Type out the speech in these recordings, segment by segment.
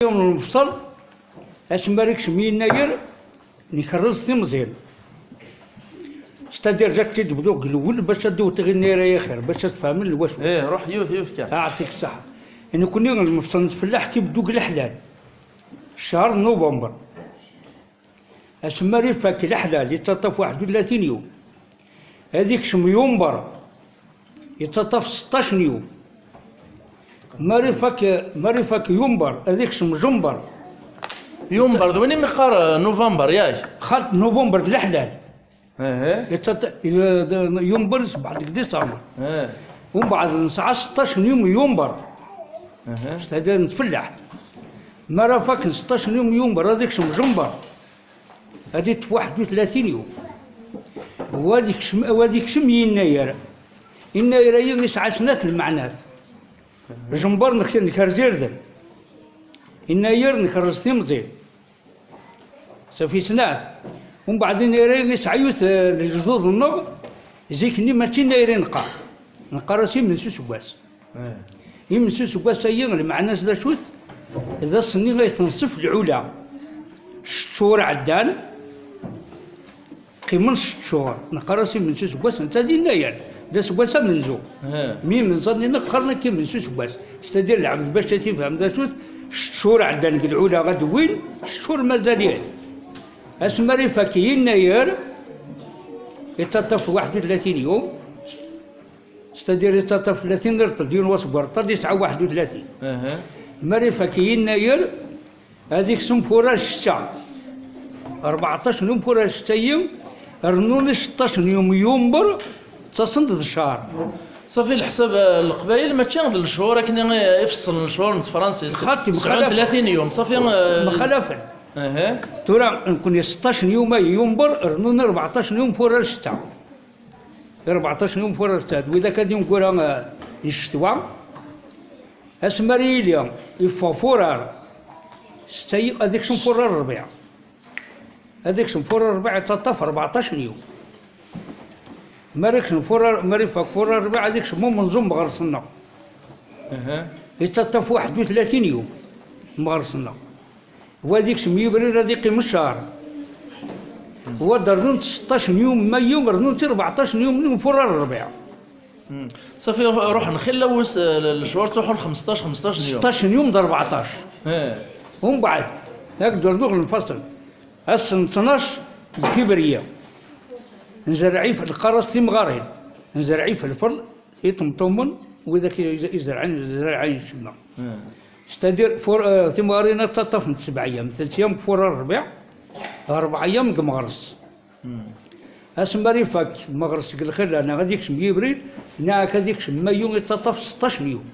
يوم المفصل اسمارك شمي يناير نكرز تمزيل استدير جاك تجبدوك الاول باش تدو تغني راهي خير باش تفهم الواش. روح يوث كان يعطيك الصحة. إن كنا المفصل نتفلاح تيبدوك الحلال شهر نوفمبر اسماري فاك الحلال يتطف 31 يوم هذيك شميومبر يتطف 16 يوم ماري فاك يومبر هذيك شمجمبر يومبر وين مقار نوفمبر ياك خالت نوفمبر الحلال يومبر بعد ديسمبر ومن بعد نسعى 16 يوم يومبر هذا نتفلح مرة فاك 16 يوم يومبر هذيك شمجمبر هذيك 31 يوم وهذيك شم يناير يناير هي يسعى سنة المعنات جمبر نكرزيردن يناير نكرز تمزيل صافي سنة ومن بعد يناير يسعى الجذوذ النغ زيكني ماشي يناير نقا راسي من سوسواس من سوسواس هي المعناس لا شوت إذا صني لا تنصف العلا شهور عدان قيمن 6 شهور نقا راسي من سوسواس انت يناير دا سواس من زو مي من ظني نقرنا كي من سوسواس استدير العبد باش تفهم دا شوت 6 شهور عدان العلا غاد وين 6 شهور مازالين اسمري فاك يناير يتطف 31 يوم استدير يتطف 30 رطل ديال وصبر 31 مري فاك يناير هذيك سنفورا الشتاء 14 يوم فورا الشتاء رنون 16 يوم يومبر تصند الشهر صافي الحساب القبائل ماشي غير الشهور لكن يفصل الشهور فرنسي 30 يوم صافي مخالفه ترى نكون 16 يوم يومبر رنون 14 يوم فورا الشتاء 14 يوم فورا الشتاء واذا كان يوم كورا الشتوى اسمري اليوم يفورار ستي هذيك شنفورار الربيع هذيك شنفورار الربيع تطف 14 يوم ماريك شنفورار ماري فورار الربيع هذيك شمو منظوم مغرسنا يتطف 31 يوم مغرسنا وهذيك شمي برير هذيك من الشهر هو درنون 16 يوم ما يوم رنون 14 يوم من فورار الربيع صافي روح نخلو الشهور تروحوا ل 15 يوم 16 يوم د 14 ومن بعد نقدر ندخل الفصل السنة 12 الكبرية نزرعي في القرص في مغارين نزرعي في الفل يطمطمن وذاك يزرعين الشمع استدير فور ثمارين تطف 7 ايام 3 ايام فور الربيع 4 ايام كمغرس اسمري فاك مغرس قال خير انا غاديك شم ابريل هناك هذيك شم يوم يتطف 16 يوم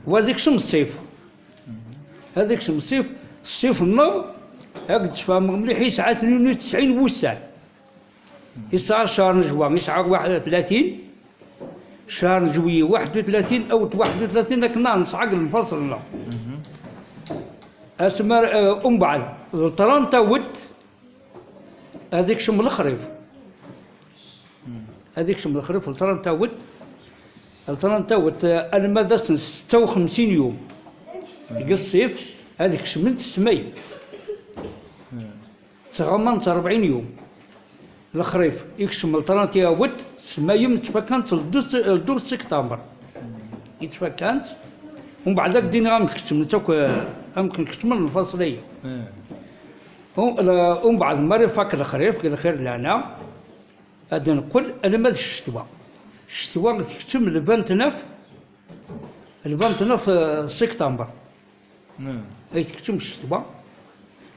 وهذيك شم الصيف هذيك شم الصيف النار هاك تفهم مليح يسعى 92 بوسان يسعى شهر نجوى يسعى 31 شهر نجوي 31 او 31 كنا نصعق الفصل لا اسمر ام بعد 30 ود هذيك شم الخريف هذيك شم الخريف 30 ود 30 ود المدى 56 يوم الصيف هذيك شملت السمي تغمنت 40 يوم الخريف يكشمل 30 ود سمايم تفكانت لدور سبتمبر يتفكانت ومن بعد ذاك دينا غنكتم يمكن كتمل الفصليه ومن بعد مري فاك الخريف قال خير لنا هذا نقول انا ما الشتوى الشتوى تكتم البنت نف سبتمبر اي تكتم الشتوى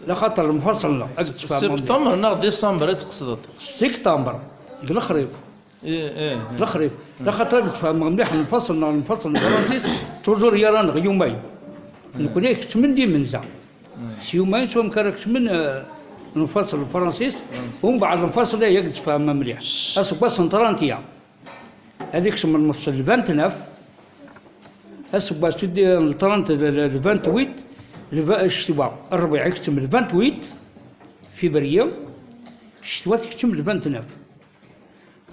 لا خاطر المفصل لا سبتمبر ناغ ديسمبر تقصد سبتمبر قال الخريف الخريف لا خاطر تفهم مليح المفصل الفرنسيس توجور يران يومين نكون يكتمن دي منزع يومين سوم كاركش من المفصل الفرنسيس ومن بعد المفصل يقدر تفهم مليح اسبا سنترانتيا هذيك شم المفصل البنت نف اسبا سدي 30 البنت ويت الشتوى الربيع يكتم البنت ويت في بريم الشتوى تكتم البنت نف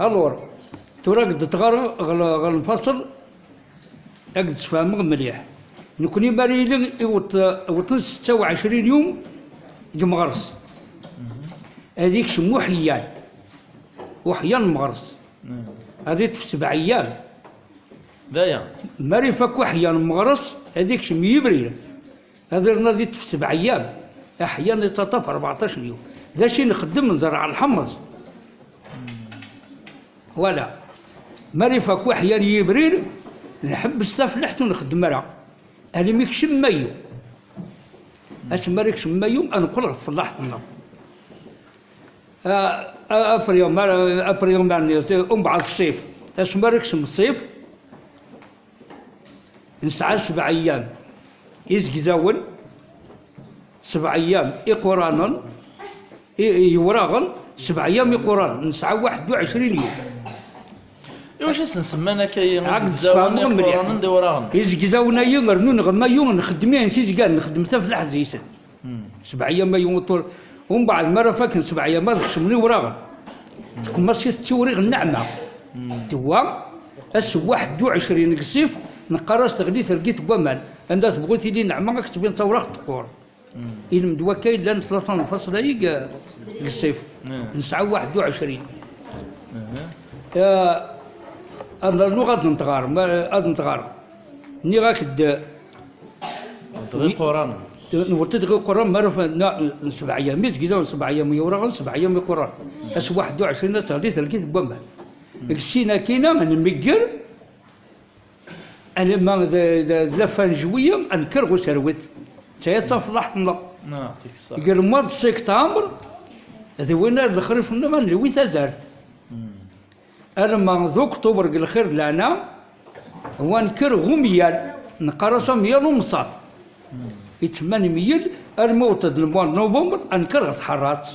الور تراقد تغار غل الفصل اقد تفهم مليح نكوني مريلين وطن 26 يوم مغرس هذيك شمو حيان وحيان مغرس هذيك في 7 أيام دايا ماري فك وحيان مغرس هذيك شم يبريل هذا ناديت في 7 أيام أحيانا يتطف 14 يوم ذا شي نخدم نزرع الحمص ولا ماري فك وحيان يبريل نحب استفلحت ونخدم مرا أنا ميكش مايو أسمى شم مايو أنا نقول تفلحت لنا أبريوم يعني بعد الصيف أسمى شم الصيف نسعى 7 أيام يزقزاون 7 أيام إقرانا يوراغن 7 أيام إقران نسعى 21 يوم واش نسمانا كاين عقد زاون قران دوراغن يزقزاونا يغرنون غما يوم نخدمين نسيت قال نخدم حتى في الحزيسن 7 أيام ما يوم طول ومن بعد مرة فاكن 7 أيام ما تخشمني وراغن تكون ماشي توريغ النعمة توا أس 21 قصيف نقرص تغديت لقيت بومال عندها تبغيتي لي نعمة كتبين توراق تقور إلى مدوا كاين لان 3 فصل هي قصيف نسعى 21 أنا غاد نتغار غاد نتغار ني غاكد تغي قران نورتدغي قران مرف 7 أيام ميزكيزا 7 أيام يوراغن 7 أيام قران أس 21 تغديت لقيت بومال كسينا كينا من ميكر أنا ما لفان جوية أنكر غو سروت تيتصف لحظنا يعطيك الصحة قال مواد سبتمبر هذا وين الخريف ما نلوي تزارت أنا ما ذو أكتوبر قال خير لنا هو نكر غميال نقرص ميال ومصاد يتمنى ميال الموت الموال نوفمبر أنكر تحرات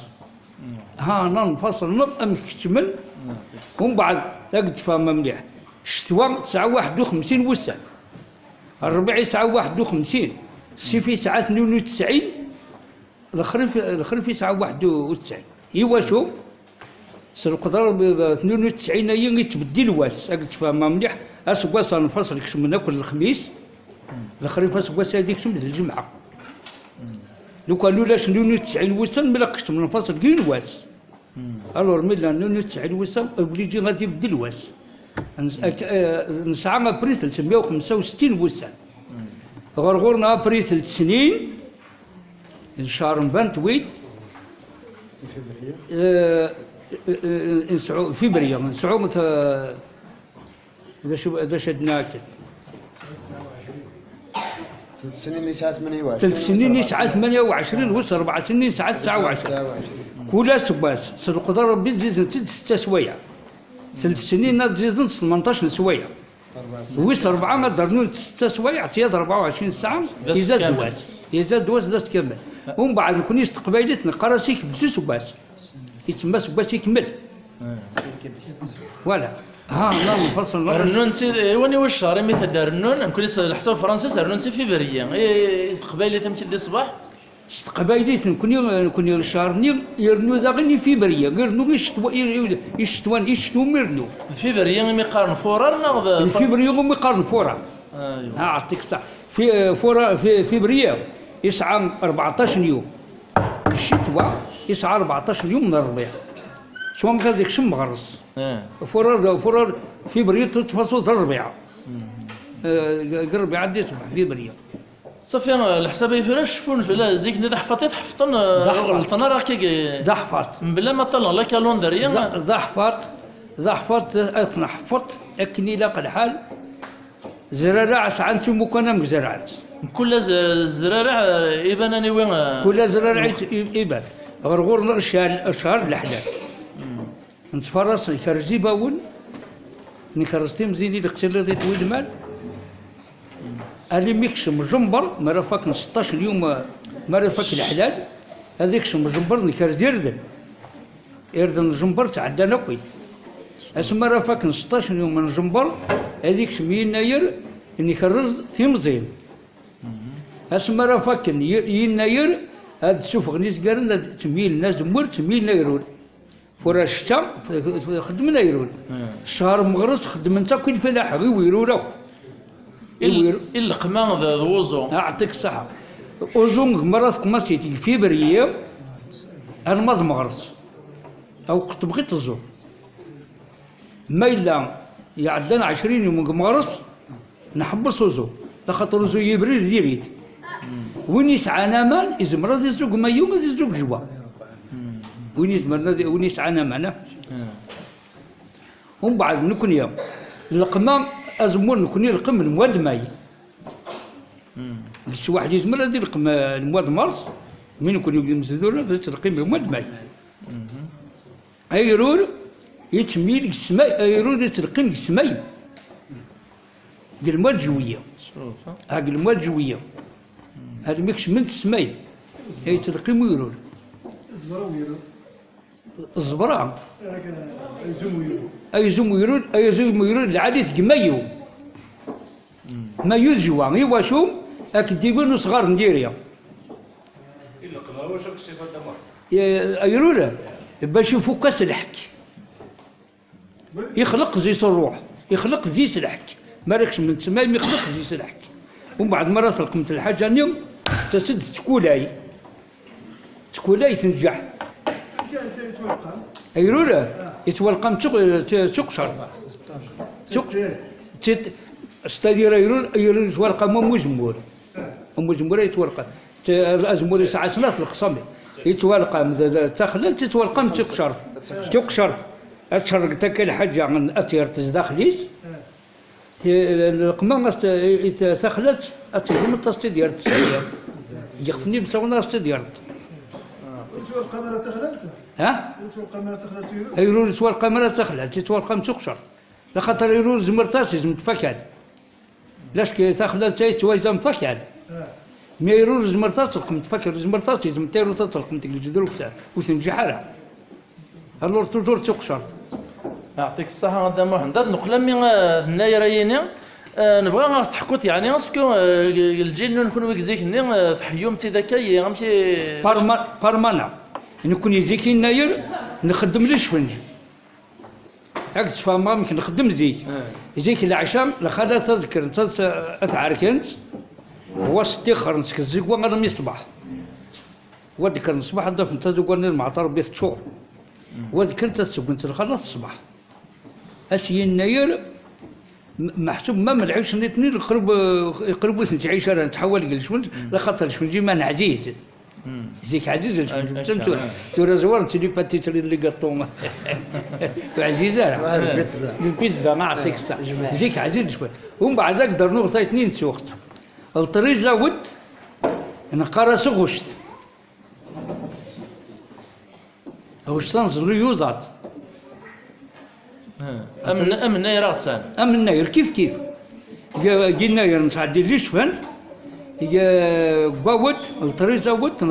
ها أنا نفصل نب أم كتمل ومن بعد أقد فهم مليح الشتوى 51 وسع الربيع 51 الصيف ساعة 92 الخريف ساعة 91 إيوا شوف القدر ب 92 هي يتبدل واس أقد تفهم مليح أسواس نفصل كشمنا كل الخميس الخريف أسواس هذيك شمل الجمعة لو كانوا لاش 92 وسن ملا كشمنا نفصل كين واس الور ملا 92 وسن وليجي غادي يبدل واس نسعى ابريل 365 وسع غرغورنا ابريل 3 سنين شهر نبان تويت نسعو فبراير نسعو اذا شدناك 3 سنين يسعى 28 3 سنين يسعى 28 وس 4 سنين يسعى 29 كلها سباس سنقدر ربي تزيد 6 سوايع 3 سنين تزيد 18 سوايع ويس 4 نقدر 6 سوايع تزيد 24 ساعة يزاد دواس يزاد دواس داس كامل ومن بعد نكون استقباليت نقراسيك بسوس باس يتسمى سباس يكمل ولا ها لا نفصل رنون سي واني واش شهر مثل دار رنون نكون الحساب فرنسي رنون سي فيفري استقبالي تمشي دي الصباح استقباليت نكون الشهر يرنو ذا غني في بريه يرنو يشتوا ميرنو في بريه مي قارن فورا ناخذ في بريه مي قارن فورا ايوه اعطيك صح في فورا في بريه يسعى 14 يوم الشتوى يسعى 14 يوم من الربيع شو ما هذيك شم مغرس فورا في بريه تفصل الربيع الربيع عديت في بريه صافي الحساب يفرش شفون في زيك ندح حفطت حفطن غلطنا راه كي ضحفات من بلا ما طلع لا كالوندريا ضحفات اثنا حفط اكني لاق الحال زرارع ساعات نسمو كنا مزرعات كل زرارع يبان اني وين كل زرارع يبان غرغور الشهر الحلال نتفرس نكرزي باول نكرزتي مزيني القتيل اللي طويل المال اللي ميكشم جنبر مرة فاك 16 يوم مرة فاك الحلال هذيك شم جنبر نكرز يردن جنبر تعدى قوي اسم مرة فاك 16 يوم من جنبر هذيك شم يناير نكرز تيمزين اسم مرة فاك يناير هاد سوف غنيس قارن تميل الناس مور تميل نايرون فورا الشتا خدمنا يرون الشهر مغرس خدمنا كل فلاح غير ويرون إلا قما ذا وزو أعطيك الصحة أوزون مرات كماسيتي في برية أنا ما مغرس أو كنت بغيت الزور ما إلا يعدنا 20 يوم مغرس نحبس وزو لخاطر زو يبرد ديريت وين يسعى نامان يزمر هذا الزوج ما يوم هذا الزوج جوا وين يسعى نامان ومن بعد نكون يوم القمام أزمون نكون القم المواد ماي بس واحد يزمر هذا القم المواد مارس من يكون يقدم زدور هذا القم المواد ماي أيرور يتميل السماء أيرور يتلقين السماء المواد جوية هاك المواد جوية هذا ميكش من السماء يتلقين ويرور الزبرة أيزوم ويرود العادي تجميو ما يزجوا يواشو أكديبون صغار نديريا إلا قما واش راك الصفات أيرولا باش يفوق سلحك يخلق زي الروح يخلق زي سلحك ما راكش من السماء يخلق زي سلحك ومن بعد مرات رقمت الحاجة اليوم تسد تكولاي تنجح أيرولا يتولقم تقشر استدير أيرول يتولقم مجمور يتولقم الأزمور ساعة سنة القصامي يتولقم تخلل تتولقم تقشر أتشرق تاك الحاجة عن أثير تزداخليس القمام تخلت أتجمع تصدير تسعير يخفني بسونا تصدير القمرة تخلت؟ ها؟ القمرة تخلت يروز القمرة تخلت تتولقم تقشر لخاطر يروز مرتاس متفكر لاش كي تخلت تواجد مفكر مي يروز مرتاس تلقم تفكر زمرتاس يزم تيرو تطلقم تجدرو كتاع وتنجحرها الور توجور تقشر يعطيك الصحة غدا محمد نقول من هنايا رايني نبغى تحكوت يعني اسكو الجيل نكونوا كزيكني تحيوم تيداكا غنمشي بارمانا نكون يزيكي ناير نخدم ليش فنجي هاك تفهم يمكن نخدم زيك العشاء لخلا تذكر انت اتعاركنت واستخر نسك الزيكوا غير مصباح وذكر الصباح ضف انت زوقنا المعطر بيت شهور وذكر انت سكنت الخلاص الصباح اسي الناير محسوب ما ملعبش الاثنين يقربوا تعيش انا نتحول لشمنج لخاطر شمنجي ما نعزيز زيك عزيز الشمنج تورا زوار تلي باتي تلي اللي قطوم عزيزه البيتزا ما عطيك الصح زيك عزيز شوي ومن بعد نقدر نغطي اثنين سوخت الطريق زود نقرا غشت واش تنزل يوزات أم الناير غتسان أم الناير كيف جي الناير نتعدي ليش فهمت قاوت الطريق زاوت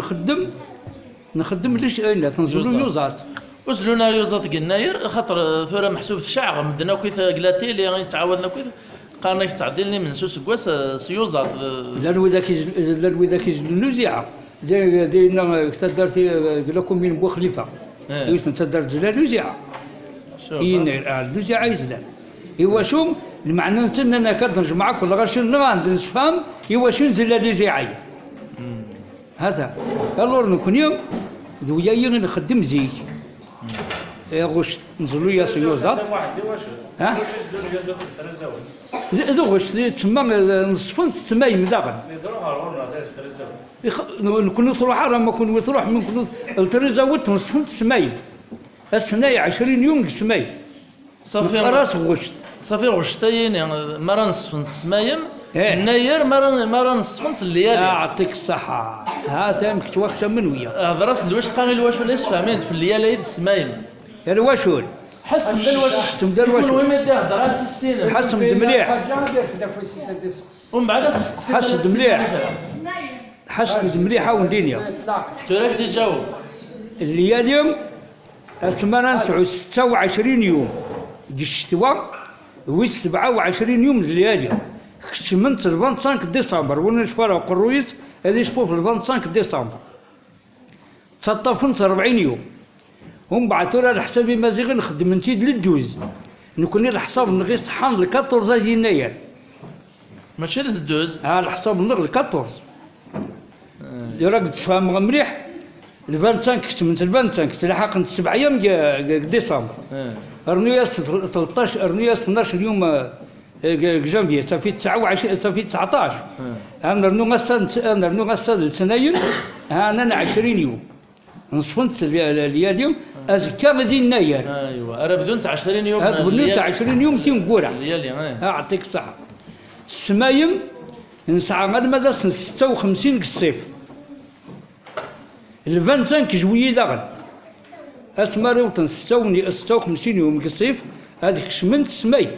نخدم ليش اين تنزلوا يوزات وصلونا يوزات الناير خاطر ثورة محسوب الشعر مدنا كويث قلاتي اللي غيتعاودنا كويث قالنا يتعدي لي من سوس كواس سيوزات لا ذاك النزيعه دينا كتدارتي قال لكم من بو خليفه تدار زلال نزيعه النزيعه يزلال إيوا شو المعنى أننا كنرجع معك ولا غير شنو نفهم إيوا شو نزل النزيعه هذا الور نكون يوم ذويا نخدم زيك يا غش نزلوا يا سيوزات ها ذو غش تسمى نصفن السمايم داغن نكون تروح راه ما كون تروح من كون الترزاوت نصفن السمايم السناي 20 يوم السمايم صافي راس غشت صافي غشتين يعني مرة نصفن السمايم الناير مرة نصفن الليالي يعطيك الصحة هذا يمكن توقف من ويا هذا راس الواش قاغي الواش ولا فاهمين في الليالي السمايم يا الواشول حسن الواش تم دار الواشول وين ما دار درات السين حسن مليح ومن بعد حسن مليح حسن مليحة وندينيا تراك تجاوب الليالي الثمانية 26 يوم دي الشتوى و 27 يوم الليالي خشمنت 25 ديسمبر وانا نشفر قرويس هذه يشفوا في 25 ديسمبر تصطفنت 40 يوم هم بعثوا لي على حسابي مازيغ نخدم نتيد للجوز نكون الحساب نغي صحان ل 14 يناير ماشي الدوز. على حساب النغل 14 اللي راك تفهم مليح. ال 25 كتمت ال 25 تلاحق 7 ايام ديسمبر. رنياس 13 رنياس 12 يوم جانفي صافي 29 صافي 19. انا رنو غسان لتنايل انا 20 يوم نصفنت اليوم ازكى غادي يناير. ايوا راه بدون 20 يوم. هذا بدون 20 يوم تينقورع. ليالي يعطيك الصحة. السمايم نسعى غير ماذا 56 الصيف. ال 25 جويي داغن. اسماري وطن 56 يوم الصيف هذيك شمنت السماي.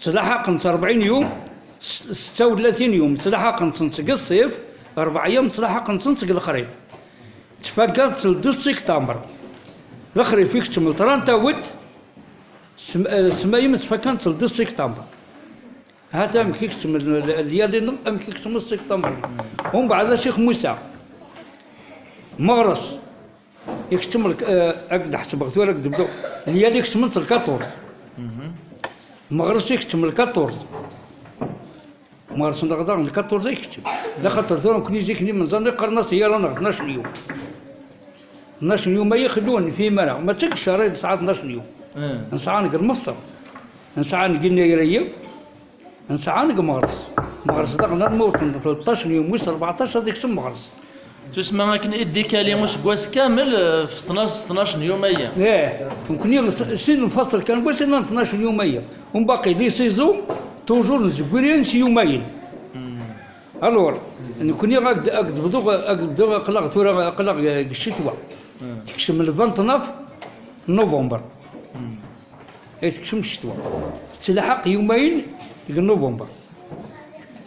تلاحق 40 يوم 36 يوم تلاحق نصنصق الصيف 4 ايام تلاحق نصنصق الخريف. تفكرت 2 سبتمبر الخريف يكتمل 30 السمايم تفكرت 2 سبتمبر. هذا مكيكتم الليالي مكيكتم سبتمبر. ومن بعد الشيخ موسى مغرس يكتم اقد حسب غثوره بدو الليالي يكتم 14 مغرس يكتم 14 مغرس نقدر 14 يكتم لا خاطر ثورة كل يجيك من زني قرناس هي رانا 12 يوم 12 يوم ما يخلون في مرة ما تكش شهرين ساعة 12 يوم. نسعى نقل مفصل نسعى نقل نيريه نسعى نقل مغرس داغنا الموت 13 يوم ويس 14 هذيك سم مغرس. تسمى كن ادي كاليموس كواس كامل في 12 يوميه. ممكن يصير الفصل كان واش 12 يوميه ومن باقي لي سيزون توجور نزكورين شي يومين. الور نكون بدو قلق ثورة قلق الشتوى تكشم 29 نوفمبر تكشم الشتوى تلاحق يومين نوفمبر.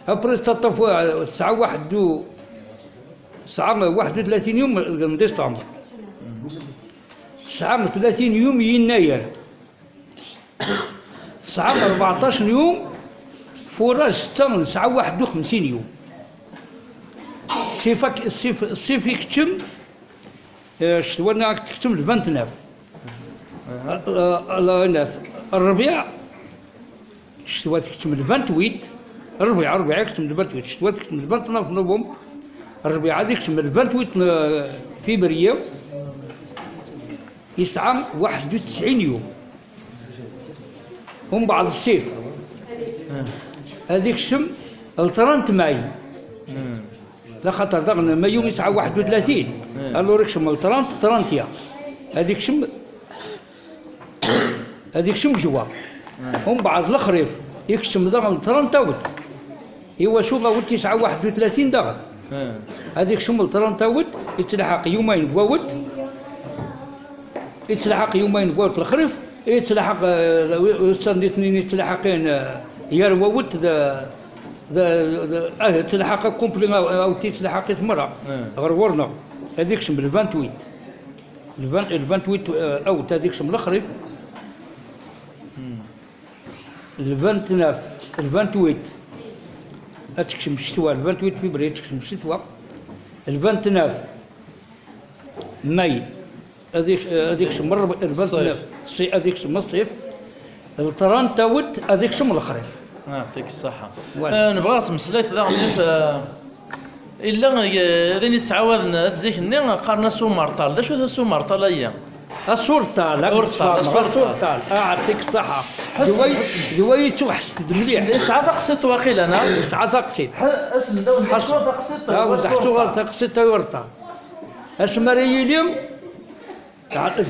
ابري تطفوا الساعه 31 يوم ديسمبر ساعه 30 يوم يناير ساعه 14 يوم فوراج ساعه 51 يوم. الصيف يكتم شتوى تكتم 29 الربيع شتوى تكتم 28 الربيع يكتم 28 شتوى تكتم 29 في نوفمبر الربيع هذيك تكتم 28 فبراير يسعى 91 يوم. ومن بعد الصيف هذيك شم 30 ماي لا خاطر داغنا مايو يسعى 31 الو ريك شم 30 هذيك شم جوا. ومن بعد الخريف يكشم داغن 30 هو شو غاوت يسعى 31 داغن هذيك شم 30 يتلحق يومين بواوت يتلحق يومين بواوت الخريف يتلحق السنة الاثنين يتلحقين يا ووت تلحق كومبلي او تلحق مرة غير ورنا هذيك شم 28 او هذيك شم الخريف 28 تكشم الشتوى 28 فبراير تكشم الشتوى 29 ماي هذيك شم 29 هذيك شم الصيف 30 هذيك شم الخريف. يعطيك الصحة. نبغى مسليت ذا نشوف إلا غادي تعاودنا تزيكني قارنا سومرطال. دا شو سومرطال هي؟ السورطال السورطال يعطيك الصحة. جوي توحشت مليح. ساعة تقسيط واقيلا أنا. ساعة تقسيط. اسم داون تقسيط. وضحتو تقسيط يورطال. اسمري اليوم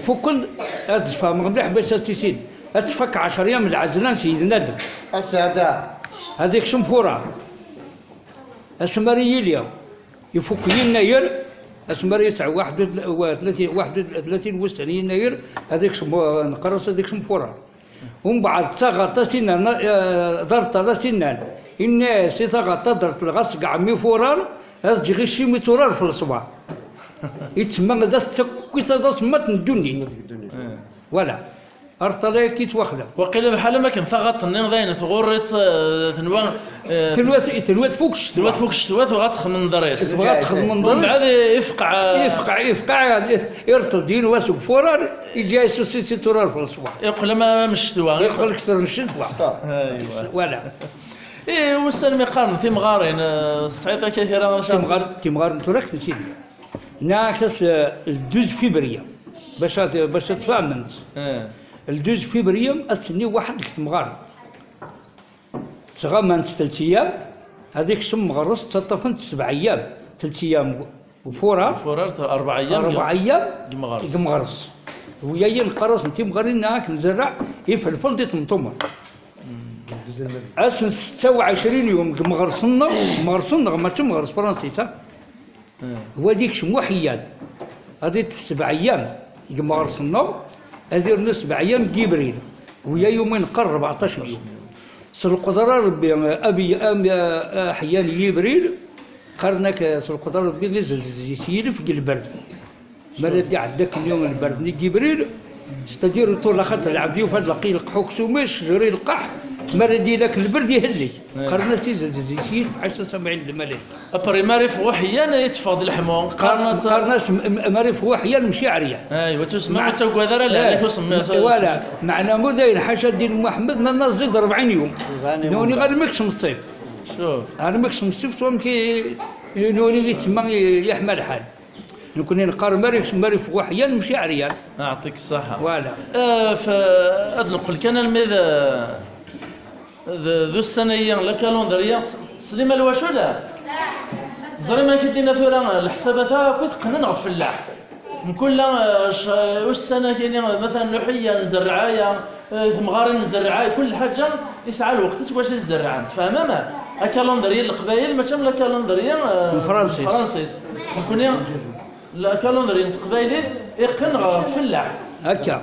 فوكل تفهم مليح باش تسيسين. تفك 10 ايام العزلان سيدنا ندم. السادة. هذيك شنفورة. اسمري اليوم يفك يناير اسمري يسعى 31 وستين يناير هذيك نقرص هذيك شنفورة. ومن بعد تغطى سنان درت سنان الناس تغطى درت الغسق عمي فوران هذا تجي شي متورار في الصباح يتسمى ذا كيس هذا سمات الدنيا ولا ارطلاك يتوخلا وقيل بحال ما كان ثغط النين تغورت تنوى ثلوات فوكش الشتوات وغتخدم دريس تبغى تخدم من دريس بعد يفقع يرتدين واسوق فورار يجي سوسيتي تورار في الصباح يقول ما من الشتوى يقول اكثر من الشتوى ايوا ولا ايه وسن مقارن في مغارين صعيبه كثيره تيمغار انتو راك نسيت ناقص الدوز فيبرية باش تفهمت الدوز فيبرية السني واحد تمغار تغمنت 3 ايام هذيك سم مغرس تطفنت 7 ايام 3 ايام وفورا 4 ايام 4 ايام مغرس مغرس وياي نقرص نتي مغارين هاك نزرع يفلفل ديت نطمر اسن 26 يوم مغرسنا ماشي مغرس فرنسي صح هو ديك شموحيات هذه 7 ايام مغرسنا هذه 7 ايام جبريل ويا يومين قر 14 يوم سر القدرة ربي ابي احيان جبريل قرنك سر القدرة ربي نزل يسير في البرد ما ردي عندك اليوم البرد من جبريل استدير طول خاطر العبدي وفاد لقي القحوك سومش جري القح ما ردي لك البرد يهلي قرنا سيزل حتى سامعين الملك ابري ماريف وحيان يتفاضل الحمون قرناس ماريف وحيان مشي عريان ايوا تسمع تو هذا لا عليك وسمي ولا معنا مدير حاشا دين محمد الناس زيد 40 يوم نوني غير مكش من الصيف شوف انا مكش من الصيف سوام كي نوني تسمى يحمل الحال نكون نقار ماريف وحيان مشي عريان يعطيك الصحة ولا نقول كان المذا ذو السنية لا كالندرية سليمة الواش ولا زري ما كدينا ثورة الحسابات كنت قنن في اللاح نقول واش السنة كاين مثلا لوحية نزرعايا ثمغاري نزرعايا كل حاجة يسعى الوقت واش نزرعها فاهمة الكالندرية القبايل ماشي لا كالندرية الفرنسيس نكون لا كالندرية قبايلي يقن في اللاح هكا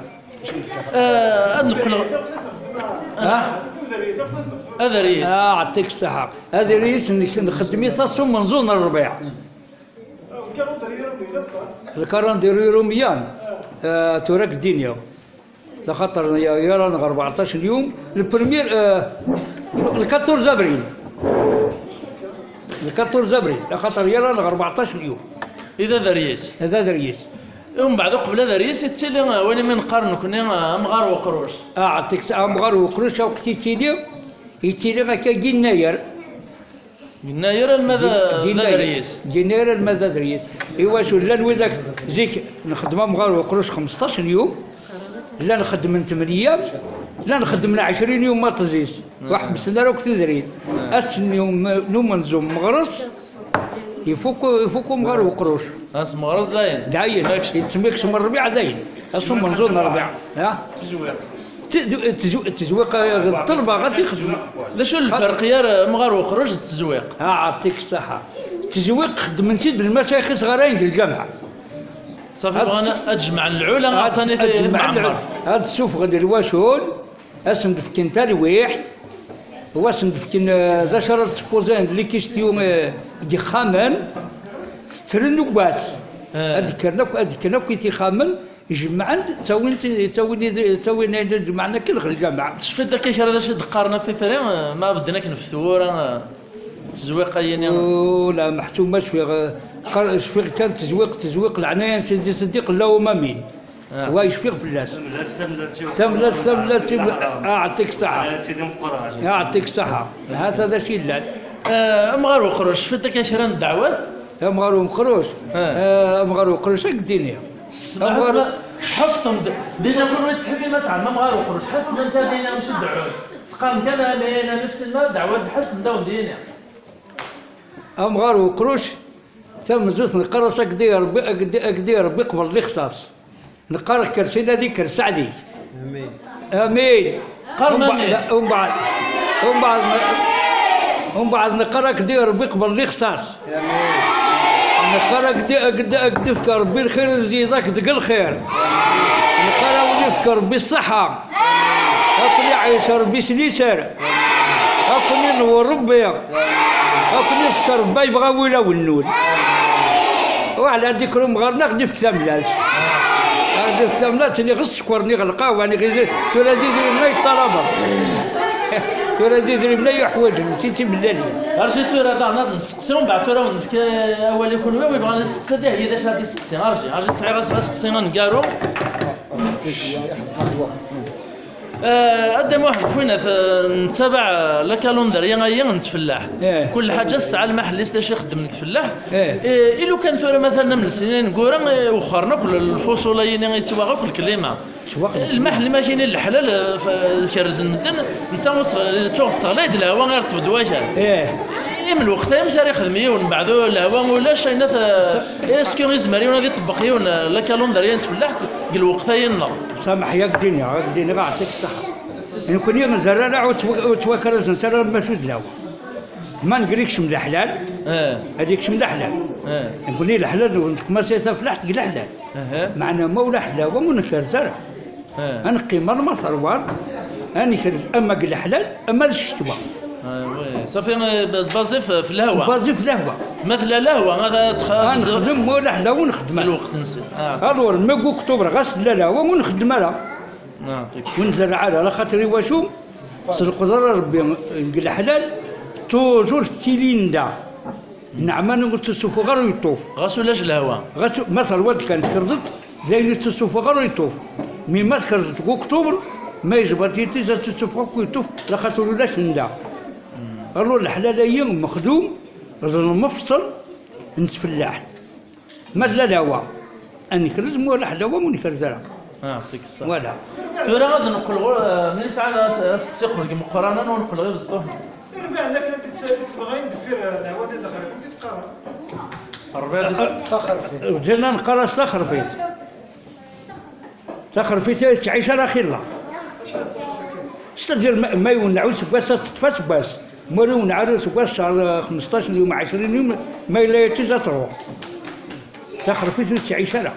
نقول هذا ريس يعطيك الصحة هذا ريس نخدمي تصوم من زون الربيع الكالندرية روميان تراك الدنيا لخاطر يرانا 14 يوم البريمير 14 ابريل 14 ابريل لخاطر يرانا 14 يوم اذا ذريس هذا ذريس ومن بعد قبل هذا ريس يتسلي وين من نقارنوا كنا مغار وقروش عطيك مغار وقروش وقت يتسلي هكا جناير ماذا ريس جناير ماذا ريس ايوا شو لا نويدك زيك نخدم مغار وقروش 15 يوم لا نخدم من 8 ايام لا نخدم من 20 يوم ما تزيس واحد بسنه راك تدري اسن يوم نوم نزوم مغرس يفوكو مغار وقروش مغرس داين يتسميكش من الربيع داين اصلا من زون الربيع ها التزويق الطلبه غادي يخدموا لا شو الفرق يا مغار وقروش التزويق يعطيك الصحه التزويق خدمتي المشايخ صغارين الجامعه صافي بغينا اجمع العلا عطاني في المعمر هاد السوف غادي الواشول اسم دفكين ترويح واسم دفكين ذا شرط سبوزان اللي كيشتيو دي خامن سترنو باس اذكرنا كي تيخامن يجمعن تسوي جمعنا كل الجامعه شفت داك هذا شي دقارنا في فريم ما بدنا كنفتوا تزويق يعني لا محسومه شفيق كان تزويق العناية سيدي صديق لا مين هو يشفيق باللاس تملات يعطيك الصحة يعطيك الصحة هذا شيء لا مغار وخروج شفت داك شران الدعوات يا مغار وخروج مغار وخروج هاك الدنيا حفظهم ديجا كون تحبي ما تعمم مغار وخروج حس ما انت دينا مش الدعوات تقارن كان انا نفس الماء دعوات حس نداو دينا مغار وخروج ثم زوج نقرص أقدي ربي قبل لي خصاص نقرا كرسينا دي كرسعدي امين ومن بعد نقرا كدي ربي قبل لي خصاص نقرا كدي فكر ربي الخير يزيدك دق الخير نقرا ونفكر بالصحه هاكل يعيش ربي سليسر هاكل ينور ربي هاكل يفكر با يبغى ولا والنون وعلى ذكر مغرنا غادي في كتاملاش غادي في كتاملاش اللي غص شكرني غلقاو يعني غير ترى ديري ملاي الطلبه ترى ديري ملاي حوايج نسيتي بلالي ارجي ترى هذا نسقسيهم بعد ترى اول يكون هو يبغى نسقسي هي داش غادي يسقسي ارجي صعيبه نسقسينا نكارو قدام واحد خوينا نتابع لا كالوندريا غايا نتفلاح كل حاجه الساعه المحل اللي يخدم نتفلاح إلو كان ثورة مثلا من السنين نقول وخرنا كل الفصولين غيتواغا كل كلمه المحل ما كاين الحلال كرز المدن انت تغليد الهواء غير تبد واجال من الوقت مشى يخدم يون بعدو الهواء ولا شينا اسكو يزمريون هذه طبقيون لا كالوندريا نتفلاح قال وقتها ينا سامح يا الدنيا غا يعطيك الصحه نكون يوم زرارة وتوكرز نسرر مسود الهواء ما نقريكش من الحلال هذيكش من الحلال نقول لي الحلال كما سيتفلحت قال حلال معنا مولا حلاوه ونكر زرع انا قيمه ما ثروان انا كرز اما قال حلال اما الشتوى صافي بازي في الهواء بازي في الهواء مثل الهواء هذا نخدم مولا حلاوه ونخدم الوقت نسي الور ما اكتوبر غسل الهواء ونخدم لها ونزرع لها على خاطر واشو القدره ربي قال حلال توجور تيليندا نعم انا قلت السوفو غير يطوف غاسو لاش الهواء غاسو مثلا واد كانت كرزت داير السوفو غير يطوف مي ما كرزت اكتوبر ما يجبر تيتي زاد السوفو يطوف لا خاطر لاش ندا قالوا الحلال يوم مخدوم رجل مفصل نتفلاح مثل الهواء اني كرز مو الحلاوه مو نكرزها يعطيك الصحه ولا ترى غادي نقول من ساعه سقسيق مقرانا ونقول غير بزاف ربع عندك تبغي ندفر الهواء ديال الاخر كيف تقرا الربيع تاخر فيه جينا نقرا تاخر فيه تعيش على خير الله دير ما يونعوش باش تتفاس باش مولي ونعرس باش شهر 15 يوم 20 يوم ما الا يتجا تروح تاخر فيه تعيش على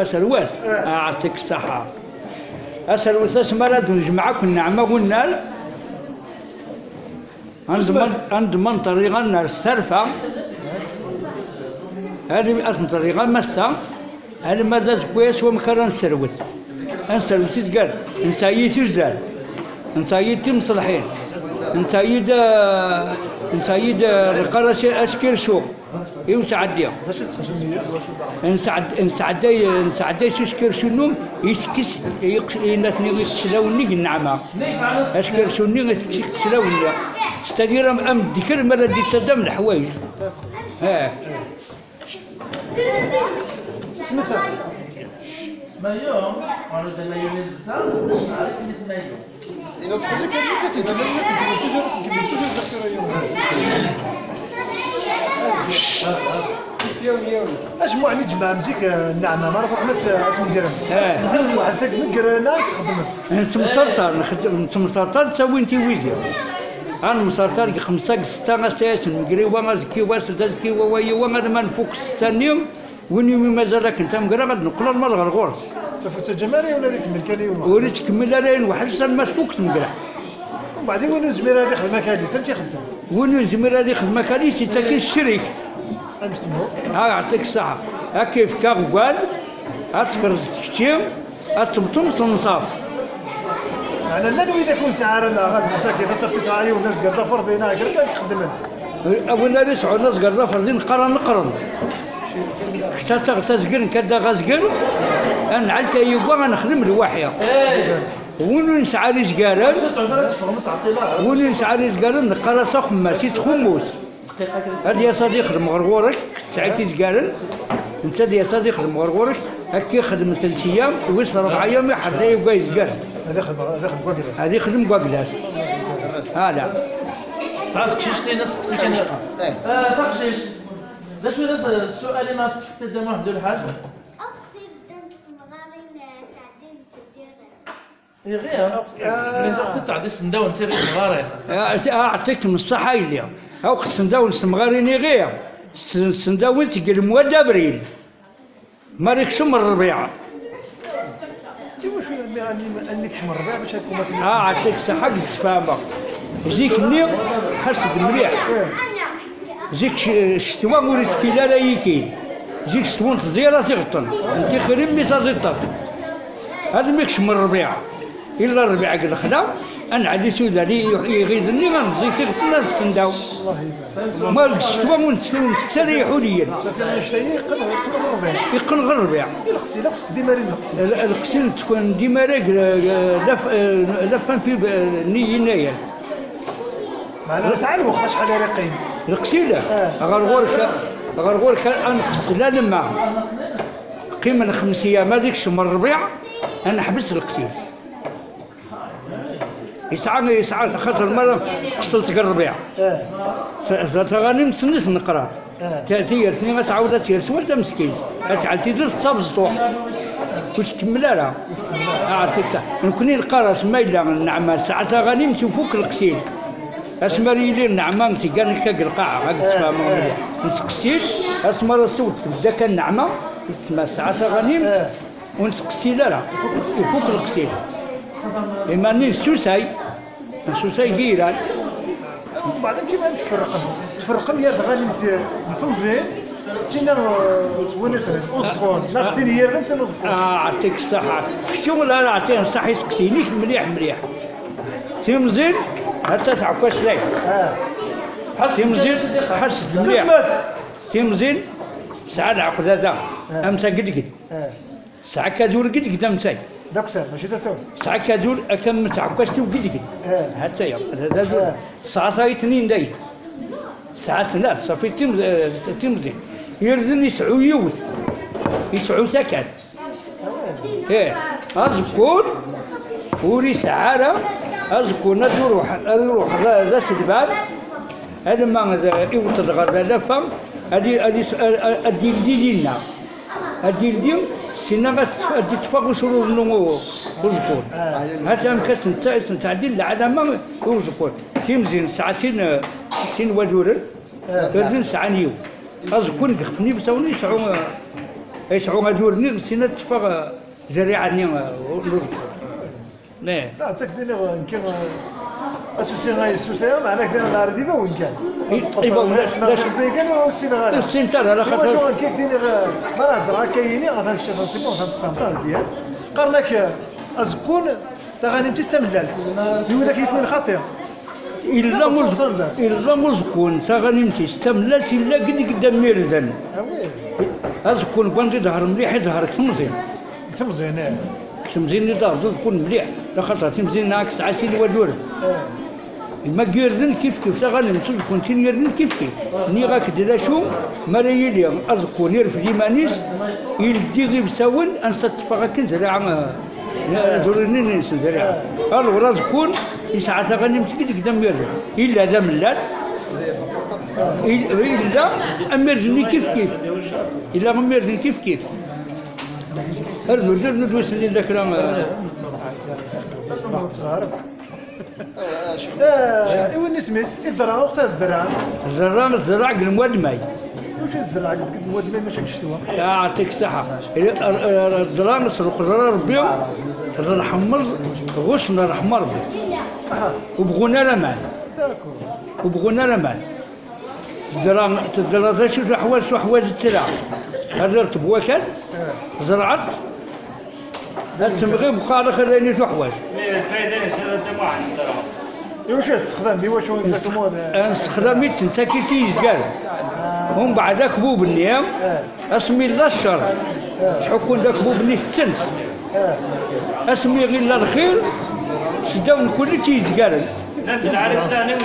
أسلوات أعطيك الصحة أسلوات اسمرد ونجمعك النعمة والنال عند من طريقة النار استرفع هذه أصلا طريقة مسا هذه ماذا كويس ومكان نسروت تقال نسايتي رجال نسايتي مصلحين نسايد رقالة أشكر سوق يوسعديا نسعدي شكر شنو يسكس ينتني يكسلوني النعمة أشكر شنو يكسلوني استدير أم ذكر مرة دي تدم الحوايج سميتها مايو قالوا ده مايو للبسان باش نعرف اسم مايو إلا صحتك كاسي اش مو عندي جماعه مزيك النعمه ما نعرف رحمه اسم ديالها نزل واحد ساكن من كرنا تخدم انت مسطر انت مسطر تسوي انت ويزي انا مسطر 5 6 اساس نقري وانا زكي واسدكي وانا ما نفوق 6 يوم وين مازالك انت مقرا غاد نقول المرة الغرس تفوت الجماري ولا ديك الملكاني وليت تكمل لين واحد السنه ما فوقت مقرا وبعدين وين الزمير هذه خدمه كالي سال كيخدم وين الزمير هذه خدمه كالي سي كاين الشريك يعطيك الصحه ها كيف كاغوال اتكرز كتيم اتمطم تنصاف يعني لا نوي اذا كنت ساعه لا غاد مساكين تفتي ساعه والناس قرده فرضي هنا قرده يخدم اولا نسعوا الناس قرده فرضي نقرن حتى تزقر كدا غزقر انا علتا يبغى نخدم الواحيه وين نسعى رزقارن وين نسعى رزقارن نقرا خماس تخموس هذا يا صديق يخدم غرغورك ساعتي تقارن انت يا صديق يخدم غرغورك هكا يخدم 3 ايام ويوصل 4 ايام حتى يبغى يزقر هذا يخدم كواكلاس هذا يخدم كواكلاس هذا ساعات كشيش لينا سقسي كان تقشيش باش السؤال اللي ما استفدت قدام واحد ولا حاجه غير ملي تعدي السنداون نسير المغارين اعطيك من الصحه اللي او السنداون المغاريني غير السنداون تقل مواد ابريل مالكش من الربيع واش انك من الربيع باش تكون مثلا اعطيك صحه تفهمها زيك النيق حسب مليح زيك الشتوى وليت كيلا لا يكين زيك الشتوى الزياره تغطن انت خريب مي تغطن هذا ماكش من الربيع الا الربيع قال خدا انا عندي سوداني يغيظني غنزي كنا نستنداو ما الشتوى ونتكسر يحوليا صافي انا شتي يقن غير الربيع الغسيله خصك ديما الغسيل الغسيل تكون ديما لفان في نينايا معنا ساعه الوقت شحال رقيم الغسيله غرغورك نغسلها لما قيمه 5 ايام هذيك الشهر الربيع انا حبست الغسيل يسعى خاطر مرة غسلت الربيع غاني مسنيش نقرا تيرثني غتعاود تيرث وانت مسكين غتعاد تيدير حتى بالصبح واش تكملها لها عرفتي نكوني القرص مايله النعمه ساعتها غادي نمشي فوق الغسيل اسمري لي النعمه انت كاع كاك القاعه غادي تفهم نتغسل اسمر الصوت بدا كان النعمه تسمى ساعتها غنيم ونتغسل لها فوق الغسيل اما ني السوساي كيران وبعدين كيما تفرقم يا غادي نتوزن تينا ونتر وصفون ناقتين هي غير تنصفون عطيك الصحة شغل انا عطيه الصحة يسقسينيك مليح تيمزين حتى تعكاش لي تيمزين حس مليح تيمزين ساعة العقد هذا امسا قد ساعة كادور قد امساي داك ساعة ماشي تساوي ساعة كادور اكم تعكاشتي وقد حتى يوم هذا ساعة اثنين داير ساعة ثلاث صافي تيمزين يردن يسعو سكن أذكر وري سعارة أذكر نروح ذا الباب هذا ما يوصل غدا لفم هذه ديلنا هذه سينا غادي تفاق شرور النمو وزكون هذا مكان تعديل على ما وزكون تيمزين ساعتين وجورن يردن ساعة نيو أذكر خفني بسوني يسعو غادورني غسينا تفاق زريعة نزكون لا تكدينا يمكن السوسيه معنا كدينا نهار ديما وين كان لا زي كانوا السينا غادي السنتر على خاطر واش كيدير ما نهضر كاينين غادي نشوف نصيبو غنتفهم بها قرناك ازكون تا غادي تستملال اللي ذاك يكون خطير إلا مزكون تا غادي تستملال الا قدام ميردن ازكون بغا ظهر مليح يظهر تمزين تمزين يظهر تكون مليح لخاطر تمزين هاك ساعتين ودور ما كيردن كيف تا غادي تكون تيردن كيف ني غاك دير شو مرايا لي ازكون يرفد يمانيس يلدي غير بساون انسى تفاق كنزرع زورني نسزرع الورا زكون ساعتها غادي نمسك قدام ميردن الا هذا ملال إلا أمرني كيف إلا أمرني كيف الرجل ندوس اللي ذاك وين اسميس الزرع وقت الزرع الزرع المواد ماي واش الزرع المواد ماي ماشي كشتوى يعطيك الصحة الزرع نصرخ زرع ربي نحمر غش نحمر وبغونا لمان تدرى شو حوايج الترع هدرت بوكل زرعت تمغي بقى خلاني شو حوايج الفايدة يصير قدام واحد الزرع واش تستخدم بي واش نستخدم تنتاكي تيزكال ومن بعد كبوب النيام اسمي الله الشر شحال ذاك كبوب النيام التنس اسمي غير الله الخير شداو كل تيزكال العرف ثانوي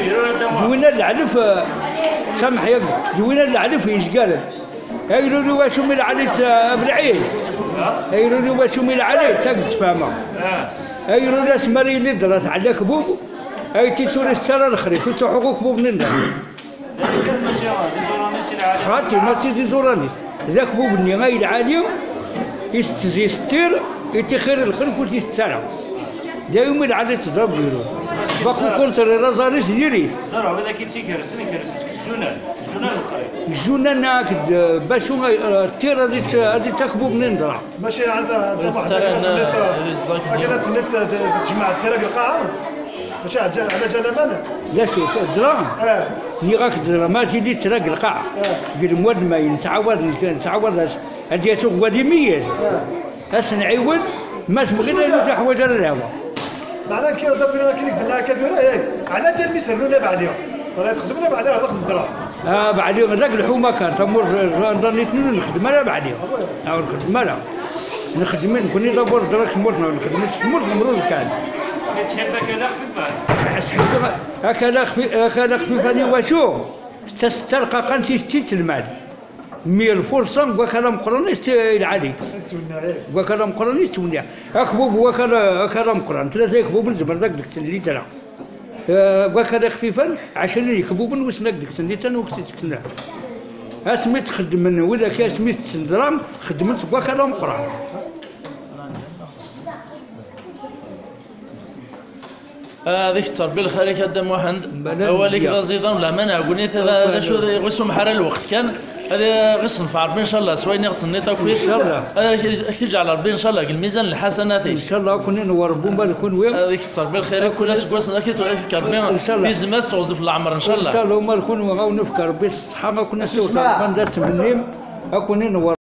دوينا العرف سامح يا دوينا العرف يزكال يقولوا لي واش من عليك بالعيد يقولوا لي واش من عليك تفهمها يقولوا لي اسمري اللي درت على كبوب اي تيتوري السنه الخريف انتو حقوق كبوب لنا خاطي ما تيجي زوراني ذاك كبوب النهاية العالي يستزي ستير يتخير الخلف وتيتسرع دايما العادة تضرب له باقي كونتر رازاريس ديري زرع هذا كي كيرسني الجنان الخريف الجنان ناكد باش التير هذه تكبوب نندرع ماشي هذا كانت تجمع التير بالقاعه ماشي على جنبان لا شوف الدراهم ني غاك الدراهم ما تيجي تراك القاع قال مود ما نتعوض هذه سوق وادي ميز نعيود ما تبغي لا حوايج الهوا معناه كي دابا كي قلنا كثيرا ياك على جال يسرلونا بعديهم راه تخدمنا بعدها هذاك الدرا بعدين هذاك الحومه كان تمر راني نخدم انا بعدين نخدم انا نخدم نكون دابا دراك مرنا نخدم مرور كان تحب هكذا خفيفه هكذا خفيفه واشو تسترقى قنتي تلمال مي الفرصه وكلام قران العلي وكلام قران يتونيا اكبوب وكلام قران ثلاثه يكبوب الزبر داك اللي ترى وكذا خفيفا عشان يكبوب وسناك ديك سنيتان وقت تكنا اسميت خدم ولا كاسميت سندرام خدمت وكلام قران هذيك التربيه الخيريه كدام واحد اوليك ذا زيدان ولا منع قلت هذا شو غسو محل الوقت كان هذا غسل في ربي ان شاء الله سويني غتني تاكل ان شاء الله هذا كيجعل ربي ان شاء الله الميزان الحسنات ان شاء الله كنا نوربوا ما نكون وين هذيك التربيه الخيريه كلها سكواس كيتفكر بها في زمات توظف في العمر ان شاء الله ان شاء الله ما نكون ونفكر بالصحه ما كنا نسوق ما ندات منيم اكون نور